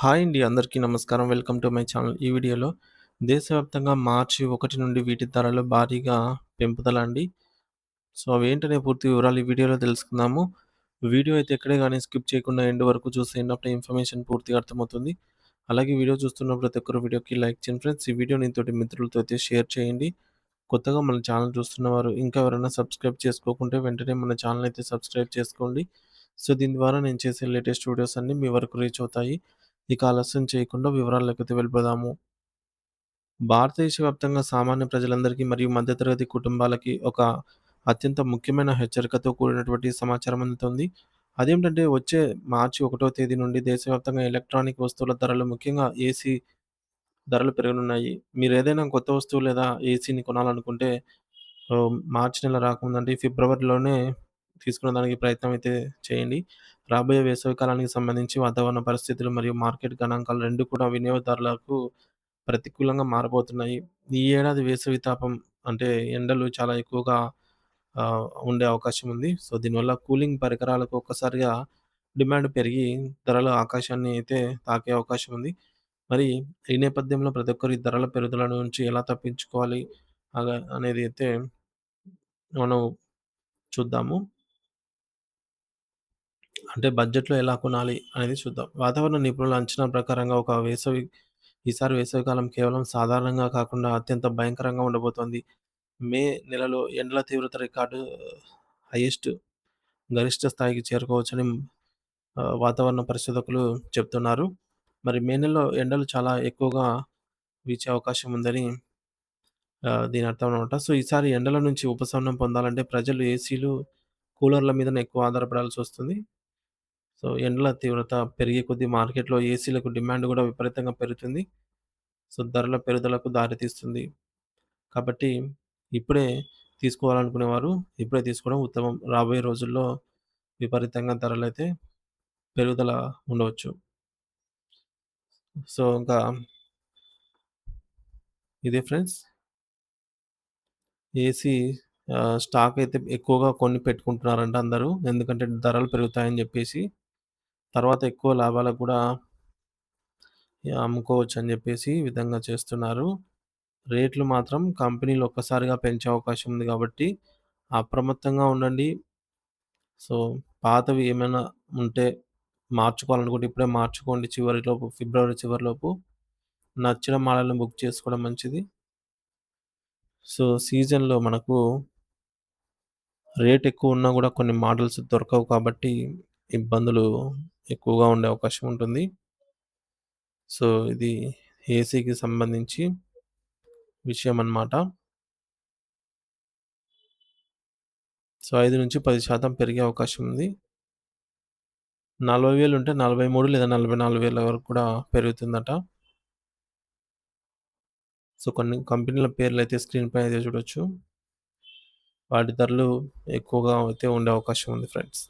Hi అండి. అందరికీ నమస్కారం. Welcome to my channel. ఈ వీడియోలో దేశవ్యాప్తంగా మార్చి 1 నుండి వీటి ధరలు భారీగా పెంపుదల అండి. సో, అవేంటనే పూర్తి వివరాలు ఈ వీడియోలో తెలుసుకుందాము. వీడియో అయితే ఎక్కడే గాని స్కిప్ చేయకుండా ఎండ్ వరకు చూసేయండి. అప్పుడే ఇన్ఫర్మేషన్ పూర్తిగా అర్థమవుతుంది. అలాగే వీడియో చూస్తున్న ప్రతి ఒక్కరు వీడియోకి లైక్ చేయండి ఫ్రెండ్స్. ఈ వీడియోని తోటి మిత్రులతో అయితే షేర్ చేయండి. కొత్తగా మన ఛానల్ చూస్తున్నవారు ఇంకా ఎవరైనా సబ్స్క్రైబ్ చేసుకోకుంటే వెంటనే మన ఛానల్ అయితే సబ్స్క్రైబ్ చేసుకోండి. సో, దీని ద్వారా నేను చేసే లేటెస్ట్ వీడియోస్ అన్నీ మీ వరకు రీచ్ అవుతాయి. ఇక ఆలస్యం చేయకుండా వివరాల్లోకైతే వెళ్ళిపోదాము. భారతదేశ వ్యాప్తంగా సామాన్య ప్రజలందరికీ మరియు మధ్యతరగతి కుటుంబాలకి ఒక అత్యంత ముఖ్యమైన హెచ్చరికతో కూడినటువంటి సమాచారం అందుతుంది. అదేంటంటే వచ్చే మార్చి 1వ తేదీ నుండి దేశవ్యాప్తంగా ఎలక్ట్రానిక్ వస్తువుల ధరలు ముఖ్యంగా ఏసీ ధరలు పెరగనున్నాయి. మీరేదైనా కొత్త వస్తువు లేదా ఏసీని కొనాలనుకుంటే మార్చి నెల రాకముందంటే ఫిబ్రవరిలోనే తీసుకునేదానికి ప్రయత్నం అయితే చేయండి. రాబోయే వేసవి కాలానికి సంబంధించి వాతావరణ పరిస్థితులు మరియు మార్కెట్ గణాంకాలు 2 కూడా వినియోగదారులకు ప్రతికూలంగా మారబోతున్నాయి. ఈ ఏడాది వేసవి తాపం అంటే ఎండలు చాలా ఎక్కువగా ఉండే అవకాశం ఉంది. సో, దీనివల్ల కూలింగ్ పరికరాలకు ఒక్కసారిగా డిమాండ్ పెరిగి ధరలు ఆకాశాన్ని అయితే తాకే అవకాశం ఉంది. మరి ఈ నేపథ్యంలో ప్రతి ఒక్కరు ఈ ధరల పెరుగుదల నుంచి ఎలా తప్పించుకోవాలి అనేది అయితే మనం చూద్దాము. అంటే బడ్జెట్‌లో ఎలా కొనాలి అనేది చూద్దాం. వాతావరణ నిపుణుల అంచనా ప్రకారంగా ఈసారి వేసవికాలం కేవలం సాధారణంగా కాకుండా అత్యంత భయంకరంగా ఉండబోతోంది. మే నెలలో ఎండల తీవ్రత రికార్డు హైయెస్ట్ గరిష్ట స్థాయికి చేరుకోవచ్చని వాతావరణ పరిశోధకులు చెప్తున్నారు. మరి మే నెలలో ఎండలు చాలా ఎక్కువగా వీచే అవకాశం ఉందని దీని అర్థం అనమాట. సో, ఈసారి ఎండల నుంచి ఉపశమనం పొందాలంటే ప్రజలు ఏసీలు, కూలర్ల మీదనే ఎక్కువ ఆధారపడాల్సొస్తుంది. సో, ఎండల తీవ్రత పెరిగే కొద్దీ మార్కెట్‌లో ఏసీలకు డిమాండ్ గూడా విపరీతంగా పెరుగుతుంది. సో, ధరల పెరుగుదలకు దారితీస్తుంది. కాబట్టి ఇప్పుడే తీసుకోవాలనుకునేవారు ఇప్పుడే తీసుకోవడం ఉత్తమం. రాబోయే రోజుల్లో విపరీతంగా ధరలైతే పెరుగుదల ఉండవచ్చు. సో, ఇంకా ఇదే ఫ్రెండ్స్. ఏసీ స్టాక్ అయితే ఎక్కువగా కొని పెట్టుకుంటున్నారంట అందరూ. ఎందుకంటే ధరలు పెరుగుతాయని జెప్పేసి. తర్వాత ఎక్కువ లాభాలకు గూడా అమ్ముకోవచ్చని జెప్పేసి ఈ విధంగా చేస్తున్నారు. రేట్లు మాత్రం కంపెనీలు ఒక్కసారిగా పెంచే అవకాశం ఉంది గాబట్టి అప్రమత్తంగా ఉండండి. సో, పాతవి ఏమైనా ఉంటే మార్చుకోవాలనుకుంటే ఇప్పుడే మార్చుకోండి చివరిలోపు ఫిబ్రవరి చివరిలోపు. నచ్చిన మోడల్‌ని బుక్ చేసుకోవడం మంచిది. సో, సీజన్‌లో మనకు రేట్ ఎక్కువున్నా గూడా కొన్ని మోడల్స్ దొరకవు కాబట్టి ఇబ్బందులు ఎక్కువగా ఉండే అవకాశం ఉంటుంది. సో, ఇది ఏసీకి సంబంధించి విషయమనమాట. సో, 5-10% పెరిగే అవకాశం ఉంది. 40,000 ఉంటే 43 లేదా 44,000 వరకు కూడా పెరుగుతుందట. సో, కొన్ని కంపెనీల పేర్లయితే స్క్రీన్ పైన అయితే చూడొచ్చు. వాటి ధరలు ఎక్కువగా అయితే ఉండే అవకాశం ఉంది ఫ్రెండ్స్.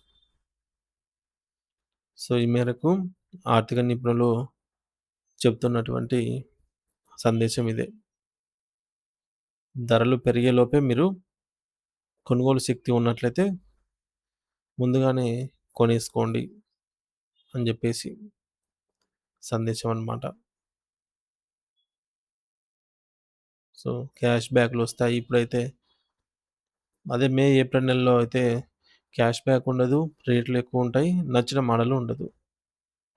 సో, ఈ మేరకు ఆర్థిక నిపుణులు చెప్తున్నటువంటి సందేశం ఇదే. ధరలు పెరిగేలోపే మీరు కొనుగోలు శక్తి ఉన్నట్లయితే ముందుగానే కొనేసుకోండి అని జెప్పేసి సందేశం అన్నమాట. సో, క్యాష్ బ్యాక్‌లొస్తాయి. ఇప్పుడైతే అదే మే, ఏప్రిల్ నెలలో అయితే క్యాష్ బ్యాక్ ఉండదు. రేట్లు ఎక్కువుంటాయి. నచ్చిన మోడలు ఉండదు.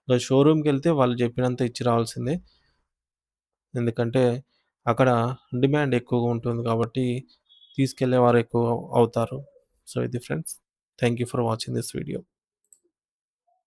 ఇక షోరూమ్‌కెళ్తే వాళ్ళు చెప్పినంత ఇచ్చి రావాల్సిందే. ఎందుకంటే అక్కడ డిమాండ్ ఎక్కువగా ఉంటుంది కాబట్టి తీసుకెళ్ళేవారు ఎక్కువ అవుతారు. సో, ఇది friends. Thank you for watching this video.